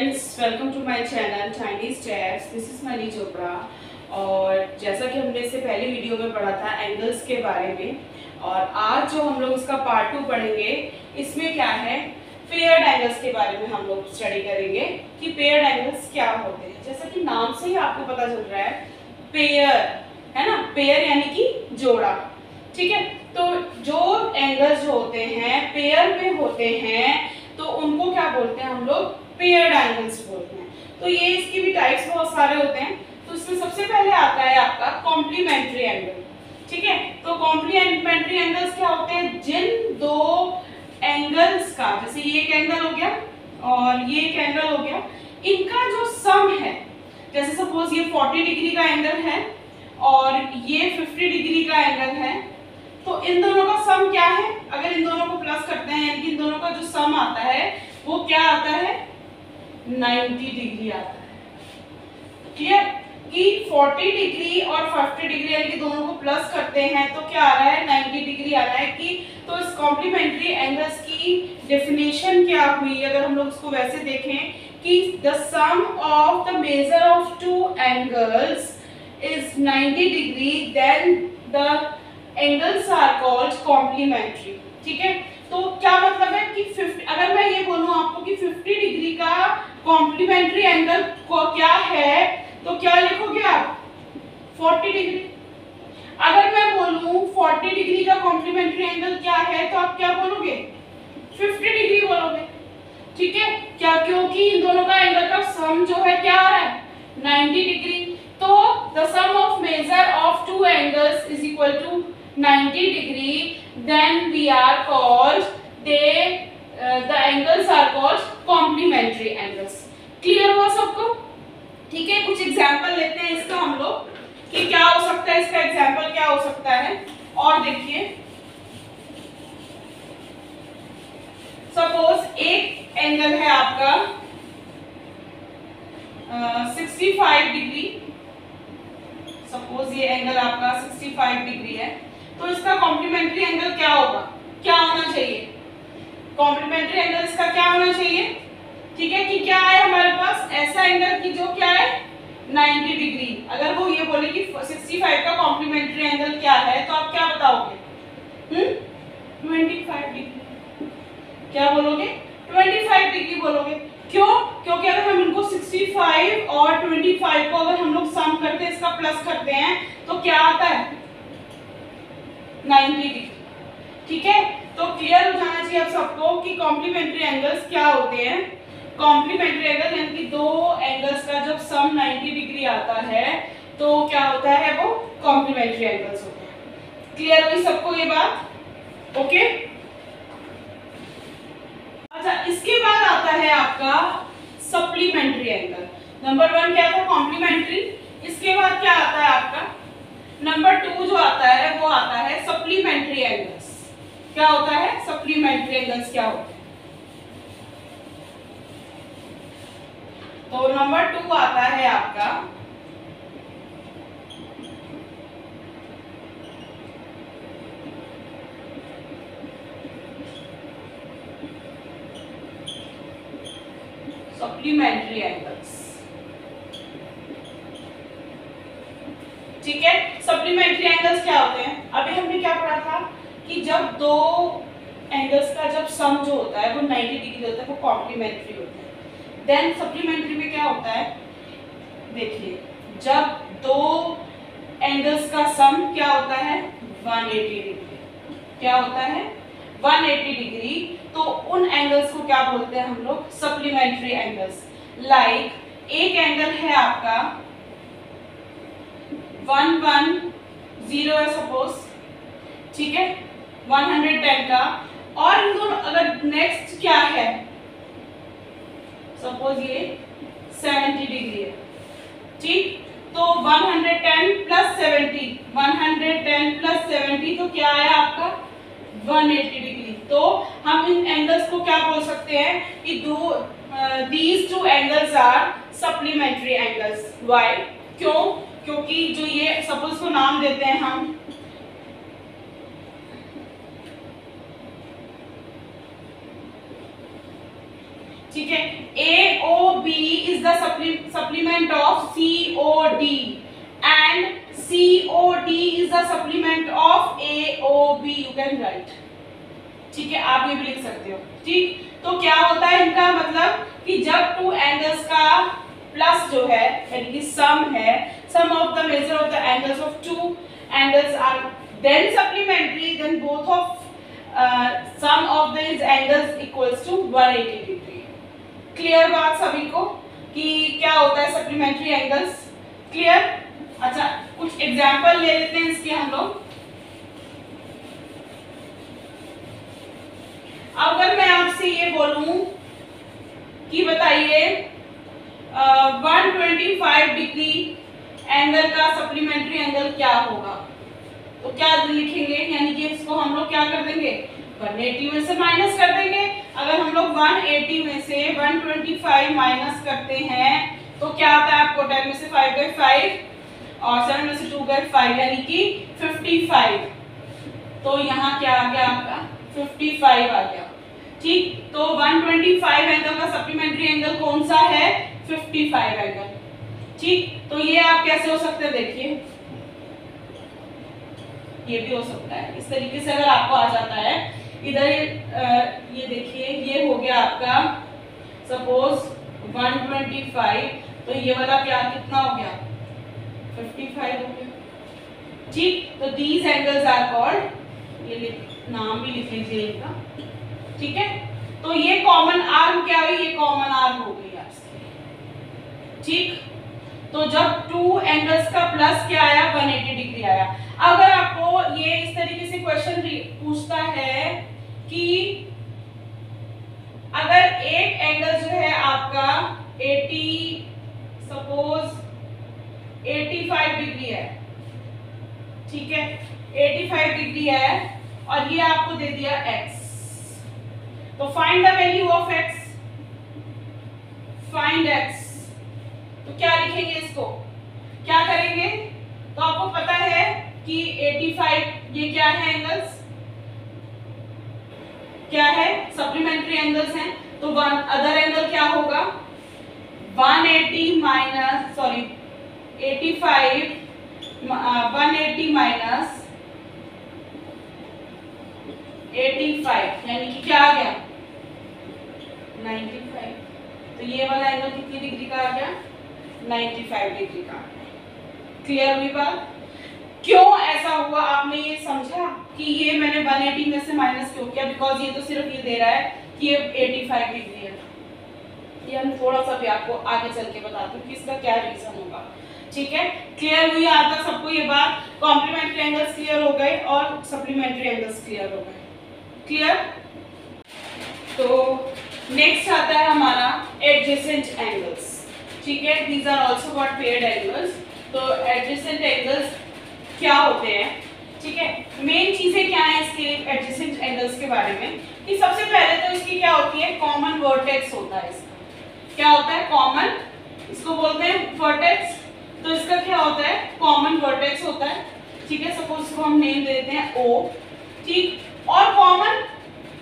Friends, welcome to my channel Chinese tabs. This is Mani Chopra. और जैसा कि हमने इससे पहले वीडियो में पढ़ा था एंगल्स के बारे में, और आज जो हम लोग इसका पार्ट 2 पढ़ेंगे, इसमें क्या है, पेयर्ड एंगल्स के बारे में हम लोग स्टडी करेंगे कि पेयर्ड एंगल्स क्या होते हैं। जैसा कि नाम से ही आपको पता चल रहा है, पेयर है ना, पेयर यानी कि जोड़ा। ठीक है, तो जो एंगल्स जो होते हैं पेयर में होते हैं तो उनको क्या बोलते हैं हम लोग, पेयर्ड एंगल्स बोलते हैं। तो ये इसकी भी टाइप्स बहुत सारे होते हैं। तो इसमें सबसे पहले आता है आपका कॉम्प्लीमेंट्री एंगल। ठीक है, तो कॉम्प्लीमेंट्री एंगल्स क्या होते हैं, जिन दो एंगल्स का, जैसे ये एक एंगल हो गया और ये एक एंगल हो गया, इनका जो सम है, जैसे सपोज ये 40 डिग्री का एंगल है और ये 50 डिग्री का एंगल है, तो इन दोनों का सम क्या है, अगर इन दोनों को प्लस करते हैं यानी कि इन दोनों का जो सम आता है वो क्या आता है, 90 डिग्री आता है। क्लियर कि 40 डिग्री और 50 डिग्री यानी कि दोनों को प्लस करते हैं तो क्या आ रहा है, 90 डिग्री आ रहा है। कि तो इस कॉम्प्लीमेंट्री एंगल्स की डेफिनेशन क्या हुई, अगर हम लोग इसको वैसे देखें कि the sum of the measure of two angles is 90 degree, then the angles are called complementary. ठीक है, तो क्या मतलब है कि 50, अगर मैं ये बोलूं आपको कि 50 डिग्री का कॉम्प्लीमेंट्री एंगल को क्या है, तो क्या लिखोगे आप, 40 डिग्री। अगर मैं बोलूं 40 डिग्री का कॉम्प्लीमेंट्री एंगल क्या है, तो आप क्या बोलोगे, 50 डिग्री बोलोगे। ठीक है, क्या, क्योंकि इन दोनों का एंगल का सम जो है क्या आ रहा है, 90 डिग्री। तो the sum of measure of two angles is equal to 90 degree, then we are called the angles are called complementary angles. Clear हुआ सबको? ठीक है, कुछ एग्जांपल लेते हैं इसका हम लोग कि क्या हो सकता है, इसका एग्जांपल क्या हो सकता है। और देखिए, सपोज एक एंगल है आपका 65 डिग्री, सपोज ये एंगल आपका 65 डिग्री है, तो इसका कॉम्प्लीमेंट्री एंगल क्या होगा, क्या होना चाहिए, कॉम्प्लीमेंट्री एंगल इसका क्या होना चाहिए। ठीक है, कि क्या है हमारे पास ऐसा एंगल की जो क्या है 90 डिग्री। अगर वो ये बोले कि 65 का कॉम्प्लीमेंट्री एंगल क्या है, तो आप क्या बताओगे, 25 डिग्री। क्या बोलोगे, 25 डिग्री बोलोगे। क्यों, क्योंकि अगर हम इनको 65 और 25 को अगर हम लोग सम करते हैं, इसका प्लस करते हैं, तो क्या आता है, 90 डिग्री। ठीक है, तो क्लियर हो जाना चाहिए आप सबको कि कॉम्प्लीमेंट्री एंगल्स क्या होते हैं। कॉम्प्लीमेंट्री एंगल यानी कि दो एंगल्स का जब सम 90 डिग्री आता है तो क्या होता है, वो कॉम्प्लीमेंट्री एंगल्स होते हैं। क्लियर हुई सबको ये बात? ओके, अच्छा, इसके बाद आता है आपका सप्लीमेंट्री एंगल। नंबर 1 क्या था, कॉम्प्लीमेंट्री। इसके बाद क्या आता है आपका, नंबर 2 जो आता है वो आता है सप्लीमेंट्री एंगल्स। क्या होता है, सप्लीमेंट्री एंगल्स क्या होते हैं, तो नंबर 2 आता है आपका सप्लीमेंट्री एंगल्स। ठीक है, सप्लीमेंट्री एंगल्स क्या होते हैं, अभी हमने क्या पढ़ा था कि जब दो एंगल्स का जब सम जो होता है वो 90 डिग्री होता है, वो कॉम्प्लीमेंट्री होता है। देन सप्लीमेंट्री में क्या होता है, देखिए, जब दो एंगल्स का सम क्या होता है, 180 डिग्री। क्या होता है, 180 डिग्री। तो उन एंगल्स को क्या बोलते हैं हम लोग, सप्लीमेंट्री एंगल्स। लाइक एक एंगल है आपका 110 है सपोज, ठीक है, 110 का, और इन दोनों अगर नेक्स्ट क्या है, सपोज ये 70 डिग्री है। ठीक, तो 110 प्लस 70, 110 प्लस 70 तो क्या आया आपका 180 डिग्री। तो हम इन एंगल्स को क्या बोल सकते हैं कि these two angles are supplementary angles. Why? क्यों, क्योंकि जो ये सपोज को नाम देते हैं हम ठीक है। AOB is the supplement of COD and COD is the supplement of AOB, you can write. ठीक है, आप ये भी लिख सकते हो। ठीक, तो क्या होता है इनका मतलब कि जब टू एंगल्स का प्लस जो है यानी कि सम है, sum of the measure of the angles of two angles are then supplementary, then both of sum of this angles equals to 180 degree. Clear बात सभी को कि क्या होता है सप्लीमेंट्री एंगल्स? क्लियर? अच्छा, कुछ एग्जांपल ले लेते हैं इसके हम लोग। अगर मैं आपसे ये बोलूं कि बताइए 125 डिग्री एंगल का सप्लीमेंट्री एंगल क्या होगा, तो क्या लिखेंगे? यानी कि इसको हम लोग क्या कर देंगे, 180 में से माइनस कर देंगे। अगर हम लोग 180 में से 125 माइनस करते हैं तो क्या आता है आपको? 10 में से 5/5 और 7 में से 2/5 यानी कि 55। तो यहाँ क्या आ गया आपका? 55 आ गया। ठीक, तो 125 एंगल का सप्लीमेंट्री एंगल कौन सा है? 55 एंगल। ठीक, तो ये आप कैसे हो सकते हैं? देखिए, ये भी हो सकता है इस तरीके से। अगर आपको आ जाता है इधर ये देखिए, ये हो गया आपका सपोज 125, तो ये वाला क्या कितना हो गया? 55 हो गया। ठीक, तो दीज एंगल्स आर कॉल्ड, ये नाम भी लिख लीजिए इनका। ठीक है, तो ये कॉमन आर्म क्या हुई? ये कॉमन आर्म हो गई आपकी। ठीक, तो जब टू एंगल्स का प्लस क्या आया? 180 डिग्री आया। अगर आपको ये इस तरीके से क्वेश्चन पूछता है कि अगर एक एंगल जो है आपका 85 डिग्री है, ठीक है, 85 डिग्री है और ये आपको दे दिया x, तो find the value of x, find x। तो क्या लिखेंगे इसको? क्या करेंगे? तो आपको पता है कि 85 ये क्या है? एंगल्स क्या है? सप्लीमेंट्री एंगल्स हैं। तो वन अदर एंगल क्या होगा? 180 माइनस 85 यानी कि क्या आ गया? 95। तो ये वाला एंगल कितनी डिग्री का आ गया? 95 डिग्री का। क्लियर हुई बात? क्यों ऐसा हुआ आपने ये समझा कि ये मैंने 180 में से माइनस क्यों किया? बिकॉज ये तो सिर्फ ये दे रहा है कि ये 85 डिग्री है। ये हम थोड़ा सा भी आपको आगे चल के बताते हैं कि इसका क्या रीजन होगा। ठीक है, क्लियर हुई आज तक सबको ये बात? कॉम्प्लीमेंट्री एंगल्स क्लियर हो गए और सप्लीमेंट्री एंगल्स क्लियर हो गए। क्लियर? तो नेक्स्ट आता है हमारा एडजेसेंट एंगल्स। ठीक है, these are also called paired angles. तो एडजेसेंट एंगल्स क्या होते हैं? ठीक है, मेन चीजें क्या है इसके एडजेसेंट एंगल्स के बारे में कि सबसे पहले तो इसकी क्या होती है? कॉमन वर्टेक्स होता है इसका। क्या होता है? कॉमन, इसको बोलते हैं वर्टेक्स। तो इसका क्या होता है? कॉमन वर्टेक्स होता है। ठीक है, सपोज इसको हम नेम दे देते हैं O। ठीक, और कॉमन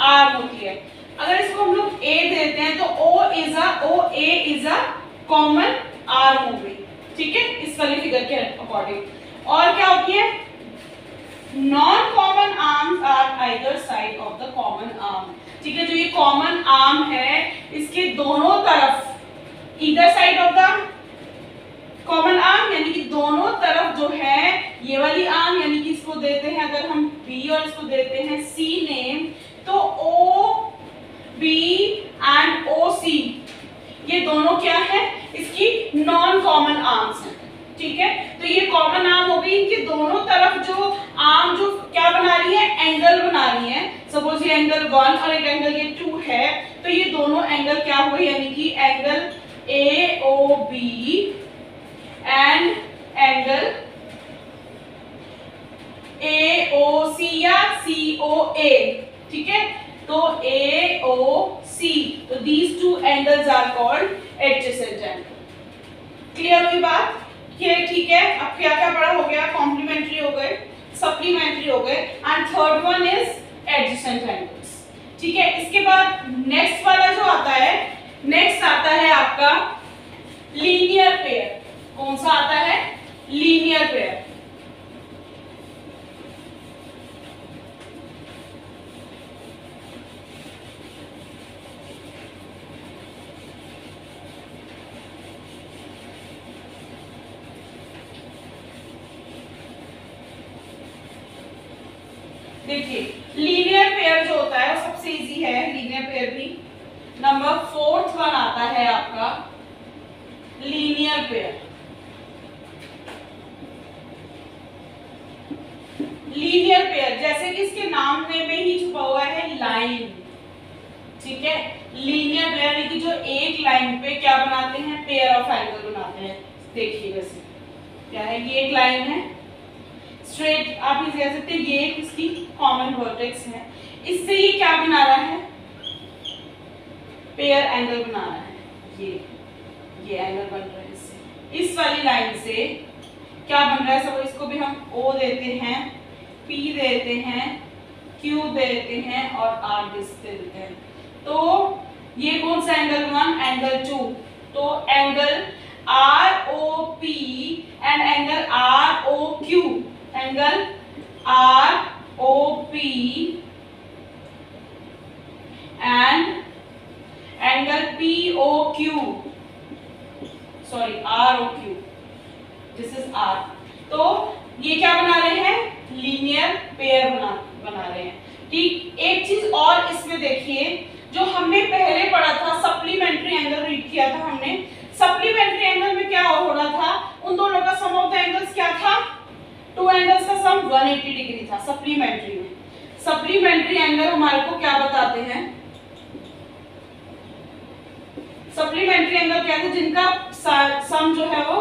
आर्म होती है। अगर इसको हम लोग A देते हैं तो OA is a common arm हो गई। ठीक है, इस वाली फिगर के अकॉर्डिंग। और क्या होती है? Non common arms are either side of the common arm. ठीक है, जो ये कॉमन आर्म है इसके दोनों तरफ, either side of the common arm यानी कि दोनों तरफ जो है ये वाली आर्म, यानी कि इसको देते हैं अगर हम B और इसको देते हैं C नेम, तो OB एंड OC ये दोनों क्या है? इसकी नॉन कॉमन आर्म्स हैं। ठीक है, तो ये कॉमन आर्म हो गई। इनके दोनों तरफ जो आर्म जो क्या बना रही है? एंगल बना रही है। सपोज ये एंगल 1 और एक एंगल ये 2 है, तो ये दोनों एंगल क्या हुए? यानी कि angle AOB and angle AOC या COA। ठीक है, तो AOC, तो these two angles are called adjacent angle। Clear हुई बात? ये ठीक है। अब क्या क्या पढ़ा हो गया? कॉम्प्लीमेंट्री हो गए, सप्लीमेंट्री हो गए, and third one is adjacent angles. ठीक है, इसके बाद नेक्स्ट वाला जो आता है नेक्स्ट आता है आपका लीनियर पेयर। कौन सा आता है? Linear pair. देखिए लीनियर पेयर जो होता है वो सबसे इजी है, लीनियर पेयर भी। नंबर 4th वन आता है आपका लीनियर पेयर। लीनियर पेयर जैसे कि इसके नाम में ही छुपा हुआ है लाइन, ठीक है। लीनियर पेयर यानी कि जो एक लाइन पे क्या बनाते हैं? पेयर ऑफ एंगल बनाते हैं। देखिए वैसे क्या है, ये एक लाइन है स्ट्रेट, आप इसे कह सकते हैं ये इसकी कॉमन वर्टेक्स है, इससे ये क्या बना रहा है? पेयर एंगल बना रहा है। ये एंगल बन रहा है इससे, इस वाली लाइन से क्या बन रहा है? सब इसको भी हम O देते हैं, P देते हैं, Q देते हैं और R देते हैं। तो ये कौन सा एंगल बना? एंगल 2। तो angle ROP and angle ROQ, angle ROP and angle POQ, sorry ROQ, this is R। तो ये क्या बना रहे हैं? लीनियर पेयर बना रहे हैं, ठीक। एक चीज और इसमें देखिए, जो हमने पहले पढ़ा था सप्लीमेंट्री एंगल रीड किया था हमने। सप्लीमेंट्री एंगल में क्या हो रहा था? उन दोनों का सम ऑफ द एंगल्स क्या था? 2 एंगल्स का सम 180 डिग्री था सप्लीमेंट्री में। सप्लीमेंट्री एंगल हमारे को क्या बताते हैं? सप्लीमेंट्री एंगल क्या है? जिनका सम जो है वो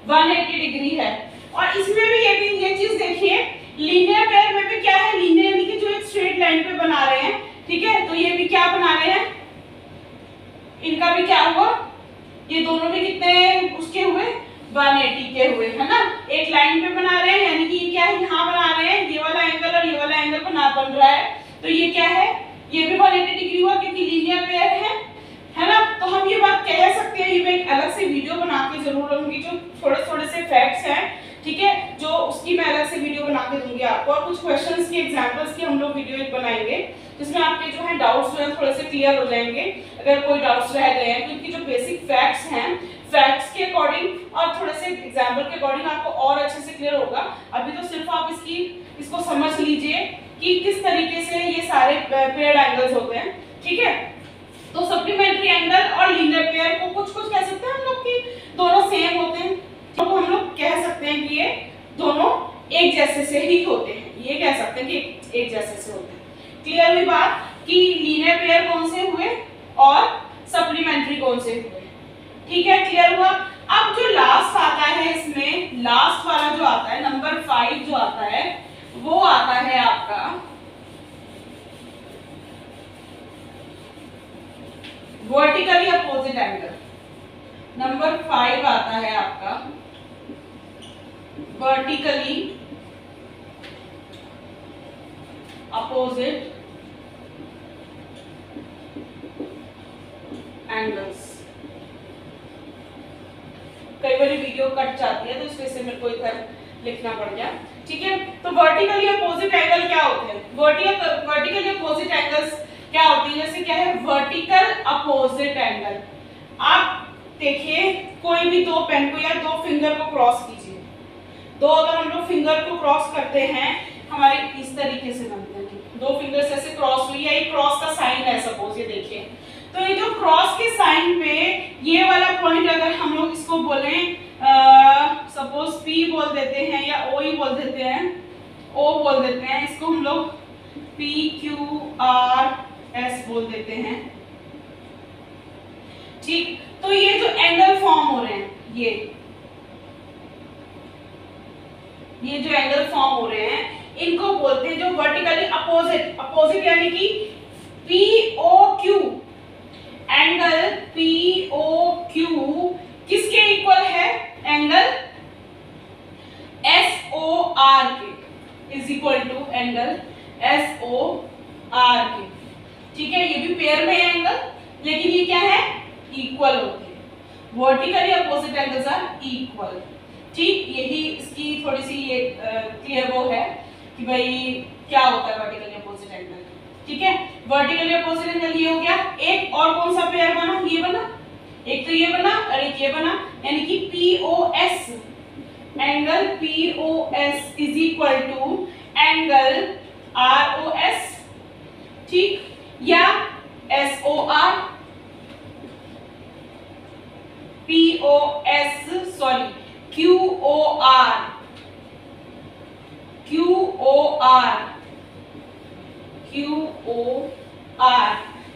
180 डिग्री है। और इसमें भी ये चीज देखिए, लीनियर पेयर में भी क्या है? लीनियर यानी कि जो एक स्ट्रेट लाइन पे बना रहे हैं, ठीक है। तो ये भी क्या बना रहे हैं? इनका भी क्या हुआ? ये दोनों भी कितने उसके हुए? 180 के हुए, है ना। एक लाइन पे बना रहे हैं यानी कि ये क्या है? यहाँ बना रहे हैं, ये वाला एंगल और ये वाला एंगल बन रहा है। तो ये क्या है? ये भी 180 डिग्री हुआ क्योंकि लीनियर पेयर है ना। तो हम ये बात कह सकते हैं, ये मैं एक अलग से वीडियो बना के जरूर रहूंगी, जो थोड़े से फैक्ट्स हैं, ठीक है, जो उसकी मैं अलग से वीडियो बना के दूंगी आपको। और कुछ क्वेश्चंस की एग्जांपल्स की हम लोग वीडियो एक बनाएंगे जिसमें आपके जो है डाउट्स जो है थोड़े से क्लियर हो जाएंगे, अगर कोई डाउट्स रह गए हैं। क्योंकि जो बेसिक फैक्ट्स हैं, फैक्ट्स के अकॉर्डिंग और थोड़े से एग्जांपल के अकॉर्डिंग आपको और अच्छे से क्लियर होगा। अभी तो सिर्फ आप इसको समझ लीजिए कि किस तरीके से ये सारे पेयर्ड एंगल्स होते हैं, ठीक है। तो सप्लीमेंट्री एंगल और लीनियर पेयर को कुछ कह सकते हैं हम लोग कि दोनों सेम होते हैं, तो हम लोग कह सकते हैं कि ये दोनों एक जैसे से ही होते हैं, ये कह सकते हैं कि एक जैसे से होते हैं। क्लियर हुई बात कि लीनियर पेयर कौन से हुए और सप्लीमेंट्री कौन से हुए, ठीक है। क्लियर हुआ। अब जो लास्ट आता है इसमें, लास्ट वाला जो आता है नंबर 5 जो आता है, वो आता है आपका वर्टिकली अपोजिट एंगल। नंबर 5 आता है आपका वर्टिकली अपोजिट एंगल्स। कई बार वीडियो कट जाती है तो इस वजह से मेरे को इधर लिखना पड़ गया, ठीक है। तो वर्टिकली अपोजिट एंगल क्या होते हैं? वर्टिकली अपोजिट एंगल्स क्या होती है? जैसे क्या है? Vertical opposite angle. आप देखिए कोई भी दो पेन को या दो फिंगर को क्रॉस कीजिए, दो अगर हम लोग फिंगर को क्रॉस करते हैं हमारे इस तरीके से बनते हैं, दो फिंगर्स ऐसे क्रॉस हुई है, ये क्रॉस का साइन है सपोज, ये देखिए। तो ये जो क्रॉस के साइन पे ये वाला पॉइंट अगर हम लोग इसको बोलें सपोज P बोल देते हैं या O ही बोल देते हैं, O बोल देते हैं, इसको हम लोग PQRS बोल देते हैं, ठीक। तो ये जो एंगल फॉर्म हो रहे हैं, ये जो एंगल फॉर्म हो रहे हैं इनको बोलते हैं जो वर्टिकली अपोजिट यानी कि POQ, एंगल POQ किसके इक्वल है? एंगल SOR के is equal to angle SOR के, ठीक है। ये भी पेयर में है एंगल, लेकिन ये क्या है? इक्वल होते हैं, vertically opposite angles are equal. ठीक, यही इसकी थोड़ी सी ये क्लियर वो है कि भाई क्या होता है वर्टिकली अपोजिट एंगल। ठीक है, वर्टिकली अपोजिट एंगल ये हो गया। एक और कौन सा पेयर बना, ये बना, एक तो ये बना और एक ये बना, यानी कि POS, angle POS is equal to angle ROS। ठीक, या SOR, POS सॉरी QOR,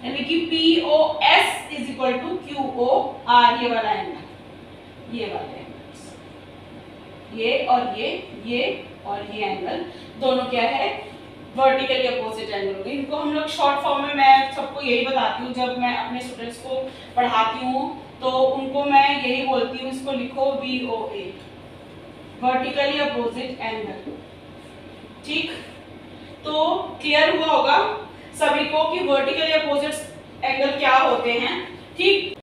यानी कि POS is equal to QOR, ये वाला एंगल, ये वाला एंगल, ये और ये और ये एंगल दोनों क्या है, वर्टिकली अपोजिट एंगल होंगे। इनको हम लोग शॉर्ट फॉर्म में, मैं सबको यही बताती हूँ जब मैं अपने स्टूडेंट्स को पढ़ाती हूँ, तो उनको मैं यही बोलती हूँ, इसको लिखो VOA, वर्टिकली अपोजिट एंगल। ठीक, तो क्लियर हुआ होगा सभी को कि वर्टिकली अपोजिट एंगल क्या होते हैं। ठीक।